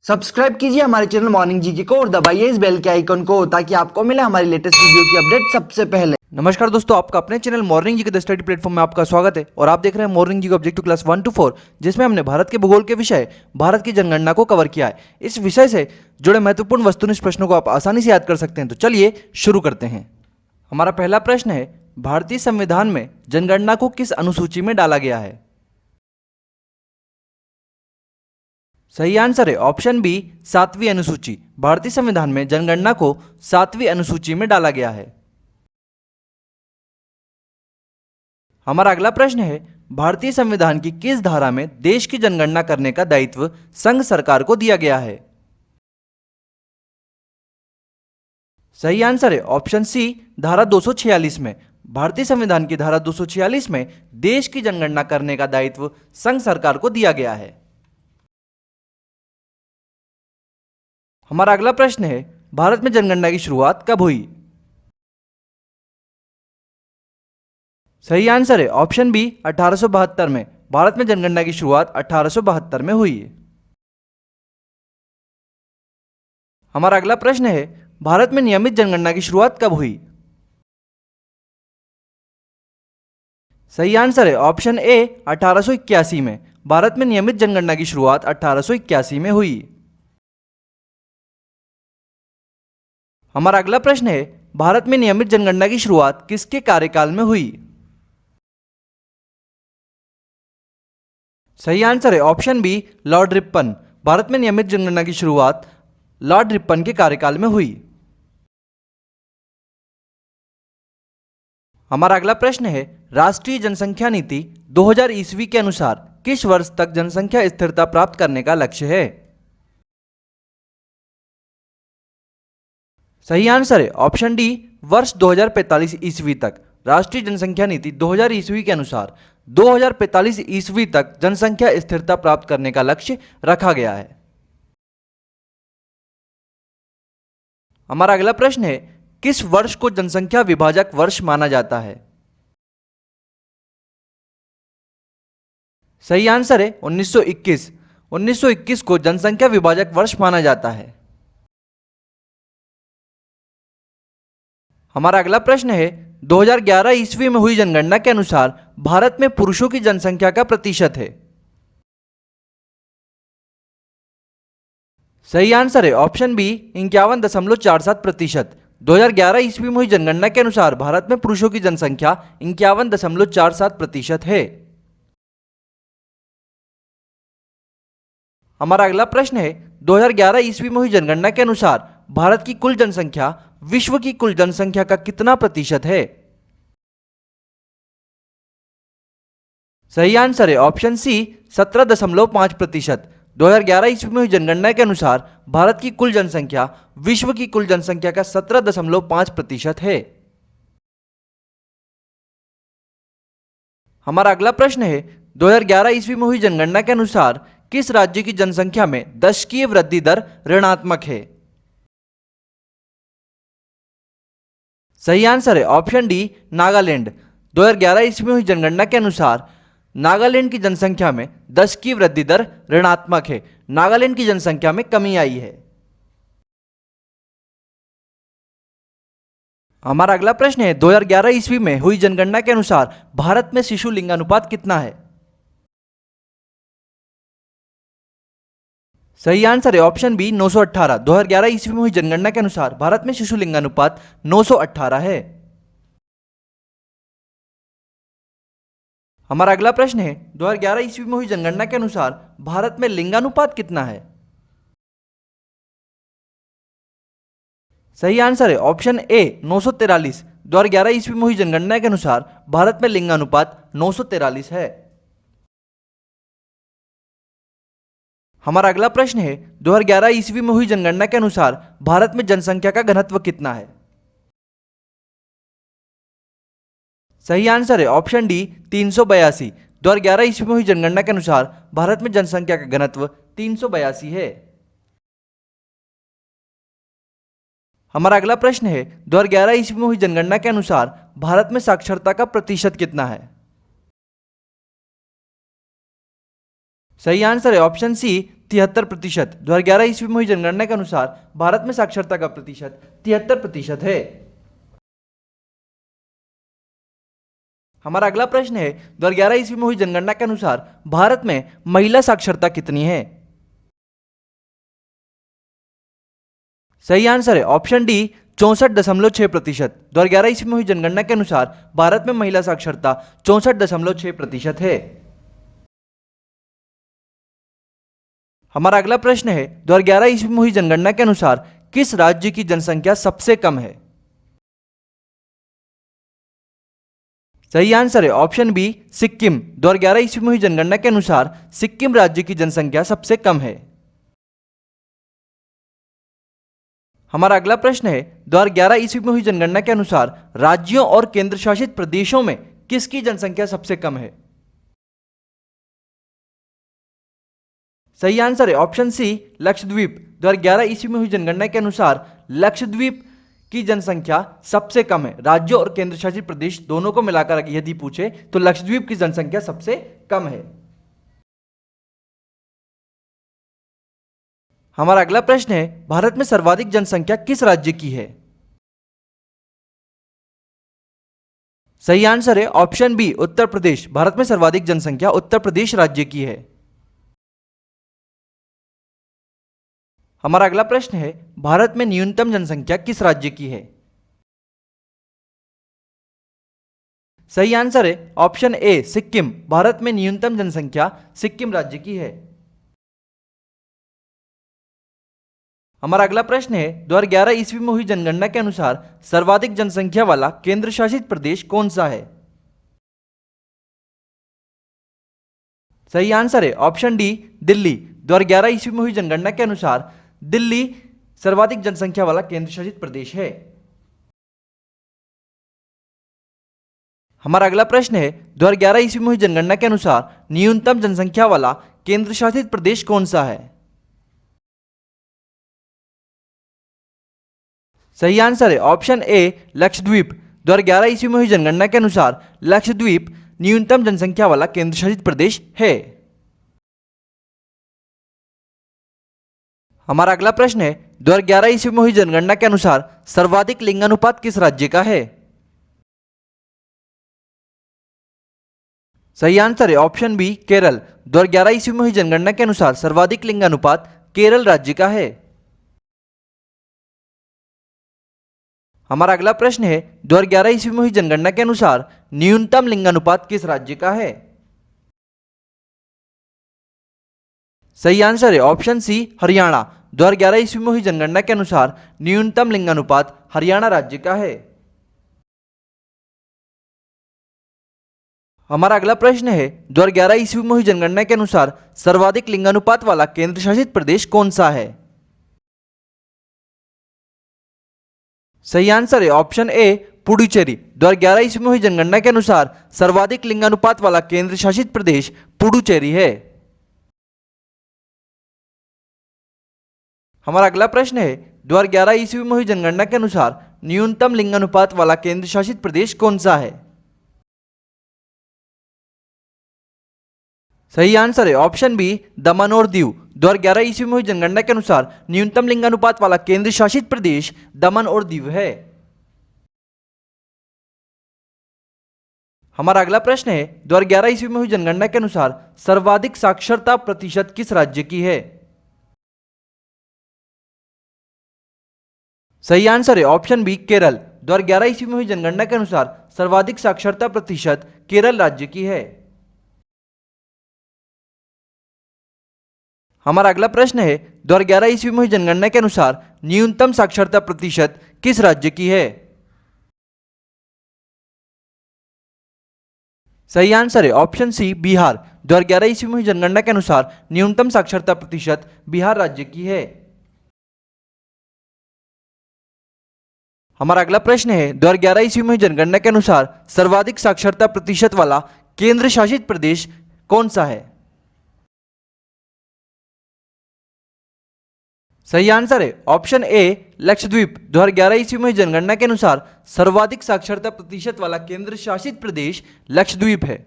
Subscribe कीजिए हमारे channel morning GK को और दबाइए इस बेल के आइकन को ताकि आपको मिले हमारी लेटेस्ट वीडियो की अपडेट सबसे पहले। नमस्कार दोस्तों, आपका अपने चैनल मॉर्निंग जी के स्टडी प्लेटफॉर्म में आपका स्वागत है और आप देख रहे हैं मॉर्निंग जी ऑब्जेक्टिव क्लास 1 to 4, जिसमें हमने भारत के भूगोल के विषय भारत की जनगणना को कवर किया है। इस विषय से जुड़े महत्वपूर्ण वस्तुनिष्ठ प्रश्नों को आप आसानी से याद कर सकते हैं। तो चलिए शुरू करते हैं। हमारा पहला प्रश्न है, भारतीय संविधान में जनगणना को किस अनुसूची में डाला गया है? सही आंसर है ऑप्शन बी, 7वीं अनुसूची। भारतीय संविधान में जनगणना को 7वीं अनुसूची में डाला गया है। हमारा अगला प्रश्न है, भारतीय संविधान की किस धारा में देश की जनगणना करने का दायित्व संघ सरकार को दिया गया है? सही आंसर है ऑप्शन सी, धारा 246 में। भारतीय संविधान की धारा 246 में देश की जनगणना करने का दायित्व संघ सरकार को दिया गया है। हमारा अगला प्रश्न है, भारत में जनगणना की शुरुआत कब हुई? सही आंसर है ऑप्शन बी, 1872 में। भारत में जनगणना की शुरुआत 1872 में हुई। हमारा अगला प्रश्न है, भारत में नियमित जनगणना की शुरुआत कब हुई? सही आंसर है ऑप्शन ए, 1881 में। भारत में नियमित जनगणना की शुरुआत 1881 में हुई। हमारा अगला प्रश्न है, भारत में नियमित जनगणना की शुरुआत किसके कार्यकाल में हुई? सही आंसर है option B, Lord Ripon. Bharat में नियमित जनगणना की शुरुआत लॉर्ड रिपन के कार्यकाल में हुई। हमारा अगला प्रश्न है, राष्ट्रीय जनसंख्या नीति 2000 ईस्वी के अनुसार किस वर्ष तक जनसंख्या स्थिरता प्राप्त करने का लक्ष्य है? सही आंसर है ऑप्शन डी, वर्ष 2045 ईस्वी तक। राष्ट्रीय जनसंख्या नीति 2000 ईस्वी के अनुसार 2045 ईस्वी तक जनसंख्या स्थिरता प्राप्त करने का लक्ष्य रखा गया है। हमारा अगला प्रश्न है, किस वर्ष को जनसंख्या विभाजक वर्ष माना जाता है? सही आंसर है 1921। 1921 को जनसंख्या विभाजक वर्ष माना जाता है। हमारा अगला प्रश्न है, 2011 ईस्वी में हुई जनगणना के अनुसार भारत में पुरुषों की जनसंख्या का प्रतिशत है? सही आंसर है ऑप्शन बी, 51.47%। 2011 ईस्वी में हुई जनगणना के अनुसार भारत में पुरुषों की जनसंख्या 51.47% है। हमारा अगला प्रश्न है, 2011 ईस्वी में हुई जनगणना के अनुसार भारत की कुल जनसंख्या विश्व की कुल जनसंख्या का कितना प्रतिशत है? सही आंसर है ऑप्शन सी, 17.5%। 2011 ईस्वी में हुई जनगणना के अनुसार भारत की कुल जनसंख्या विश्व की कुल जनसंख्या का 17.5% है। हमारा अगला प्रश्न है, 2011 ईस्वी में हुई जनगणना के अनुसार किस राज्य की जनसंख्या में दशकीय वृद्धि दर ऋणात्मक है? सही आंसर है ऑप्शन डी, नागालैंड। 2011 ईस्वी में हुई जनगणना के अनुसार नागालैंड की जनसंख्या में दशकीय वृद्धि दर ऋणात्मक है। नागालैंड की जनसंख्या में कमी आई है। हमारा अगला प्रश्न है, 2011 ईस्वी में हुई जनगणना के अनुसार भारत में शिशु लिंगानुपात कितना है? सही आंसर है ऑप्शन बी, 918। 2011 ईस्वी में हुई जनगणना के अनुसार भारत में शिशु लिंगानुपात 918 है। हमारा अगला प्रश्न है, 2011 ईस्वी में हुई जनगणना के अनुसार भारत में लिंगानुपात कितना है? सही आंसर है ऑप्शन ए, 943। 2011 ईस्वी में हुई जनगणना के अनुसार भारत में लिंगानुपात 943 है। हमारा अगला प्रश्न है, 2011 ईस्वी में हुई जनगणना के अनुसार भारत में जनसंख्या का घनत्व कितना है? सही आंसर है ऑप्शन डी, 382। 2011 ईस्वी में हुई जनगणना के अनुसार भारत में जनसंख्या का घनत्व 382 है। हमारा अगला प्रश्न है, 2011 ईस्वी में हुई जनगणना के अनुसार भारत में साक्षरता का प्रतिशत कितना है? सही आंसर है ऑप्शन सी 73%। 2011 ईस्वी में हुई जनगणना के अनुसार भारत में साक्षरता का प्रतिशत 73% है। हमारा अगला प्रश्न है 2011 ईस्वी में हुई जनगणना के अनुसार भारत में महिला साक्षरता कितनी है? सही आंसर है ऑप्शन डी 64.6%। 2011 ईस्वी में हुई जनगणना के अनुसार भारत में महिला साक्षरता 64.6% है। हमारा अगला प्रश्न है 2011 ईस्वी में हुई जनगणना के अनुसार किस राज्य की जनसंख्या सबसे कम है? सही आंसर है ऑप्शन बी सिक्किम। 2011 ईस्वी में हुई जनगणना के अनुसार सिक्किम राज्य की जनसंख्या सबसे कम है। हमारा अगला प्रश्न है 2011 ईस्वी में हुई जनगणना के अनुसार राज्यों और केंद्र शासित प्रदेशों में किसकी जनसंख्या सबसे कम है? सही आंसर है ऑप्शन सी लक्षद्वीप। 2011 ईस्वी में हुई जनगणना के अनुसार लक्षद्वीप की जनसंख्या सबसे कम है। राज्यों और केंद्र शासित प्रदेश दोनों को मिलाकर यदि पूछे तो लक्षद्वीप की जनसंख्या सबसे कम है। हमारा अगला प्रश्न है भारत में सर्वाधिक जनसंख्या किस राज्य की है? सही आंसर है ऑप्शन बी उत्तर प्रदेश। भारत में सर्वाधिक जनसंख्या उत्तर प्रदेश राज्य की है। हमारा अगला प्रश्न है भारत में न्यूनतम जनसंख्या किस राज्य की है? सही आंसर है ऑप्शन ए सिक्किम। भारत में न्यूनतम जनसंख्या सिक्किम राज्य की है। हमारा अगला प्रश्न है 2011 ईस्वी में हुई जनगणना के अनुसार सर्वाधिक जनसंख्या वाला केंद्र शासित प्रदेश कौन सा है? सही आंसर है ऑप्शन डी दिल्ली। 2011 ईस्वी में हुई जनगणना के अनुसार दिल्ली सर्वाधिक जनसंख्या वाला केंद्र शासित प्रदेश है। हमारा अगला प्रश्न है 2011 ईस्वी में हुई जनगणना के अनुसार न्यूनतम जनसंख्या वाला केंद्र शासित प्रदेश कौन सा है? सही आंसर है ऑप्शन ए लक्षद्वीप। 2011 ईस्वी में हुई जनगणना के अनुसार लक्षद्वीप न्यूनतम जनसंख्या वाला केंद्र शासित प्रदेश है। हमारा अगला प्रश्न है 2011 ईस्वी में हुई जनगणना के अनुसार सर्वाधिक लिंगानुपात किस राज्य का है? सही आंसर है ऑप्शन बी केरल। 2011 ईस्वी में हुई जनगणना के अनुसार सर्वाधिक लिंगानुपात केरल राज्य का है। हमारा अगला प्रश्न है 2011 ईस्वी में हुई जनगणना के अनुसार न्यूनतम लिंगानुपात किस राज्य का है? सही आंसर है ऑप्शन सी हरियाणा। 2011 ईस्वी में हुई जनगणना के अनुसार न्यूनतम लिंगानुपात हरियाणा राज्य का है। हमारा अगला प्रश्न है 2011 ईस्वी में हुई जनगणना के अनुसार सर्वाधिक लिंगानुपात वाला केंद्र शासित प्रदेश कौन सा है? सही आंसर है ऑप्शन ए पुडुचेरी। 2011 ईस्वी में हुई जनगणना के अनुसार सर्वाधिक लिंगानुपात वाला केंद्र शासित प्रदेश पुडुचेरी है। हमारा अगला प्रश्न है 2011 ईस्वी में हुई जनगणना के अनुसार न्यूनतम लिंगानुपात वाला केंद्र शासित प्रदेश कौन सा है? सही आंसर है ऑप्शन बी दमन और दीव। 2011 ईस्वी में हुई जनगणना के अनुसार न्यूनतम लिंगानुपात वाला केंद्र शासित प्रदेश दमन और दीव है। हमारा अगला प्रश्न है 2011 ईस्वी में हुई जनगणना के अनुसार सर्वाधिक साक्षरता प्रतिशत किस राज्य की है? सही आंसर है ऑप्शन बी केरल। 2011 ईस्वी में हुई जनगणना के अनुसार सर्वाधिक साक्षरता प्रतिशत केरल राज्य की है। हमारा अगला प्रश्न है 2011 ईस्वी में हुई जनगणना के अनुसार न्यूनतम साक्षरता प्रतिशत किस राज्य की है? सही आंसर है ऑप्शन सी बिहार। 2011 ईस्वी में हुई जनगणना के अनुसार न्यूनतम साक्षरता प्रतिशत बिहार राज्य की है। हमारा अगला प्रश्न है 2011 ईस्वी में हुई जनगणना के अनुसार सर्वाधिक साक्षरता प्रतिशत वाला केंद्र शासित प्रदेश कौन सा है? सही आंसर है ऑप्शन ए लक्षद्वीप। 2011 ईस्वी में हुई जनगणना के अनुसार सर्वाधिक साक्षरता प्रतिशत वाला केंद्र शासित प्रदेश लक्षद्वीप है।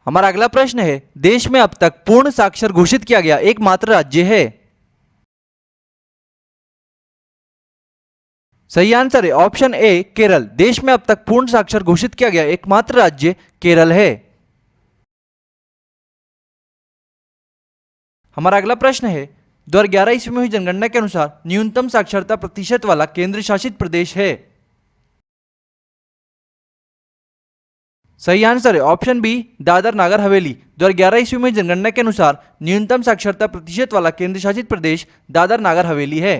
हमारा अगला प्रश्न है, देश में अब तक पूर्ण साक्षर घोषित किया गया एकमात्र राज्य है। सही आंसर है ऑप्शन ए केरल। देश में अब तक पूर्ण साक्षर घोषित किया गया एकमात्र राज्य केरल है। हमारा अगला प्रश्न है, 2011 ईस्वी में हुई जनगणना के अनुसार न्यूनतम साक्षरता प्रतिशत वाला केंद्र शासित प्रदेश है। सही आंसर है ऑप्शन बी दादर नागर हवेली। 2011 ईस्वी में जनगणना के अनुसार न्यूनतम साक्षरता प्रतिशत वाला केंद्र शासित प्रदेश दादर नागर हवेली है।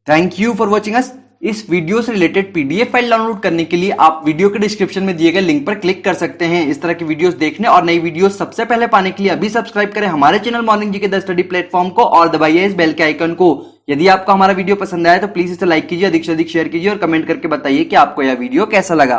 Thank you for watching us. इस वीडियो से रिलेटेड पीडीएफ फाइल डाउनलोड करने के लिए आप वीडियो के डिस्क्रिप्शन में दिए गए लिंक पर क्लिक कर सकते हैं। इस तरह की वीडियोस देखने और नई वीडियोस सबसे पहले पाने के लिए अभी सब्सक्राइब करें हमारे channel morning GK the study platform को और दबाइए इस बेल के आइकन को। यदि आपको हमारा वीडियो पसंद आया तो प्लीज इसे लाइक कीजिए, अधिक से अधिक शेयर कीजिए और कमेंट करके बताइए कि आपको यह वीडियो कैसा लगा।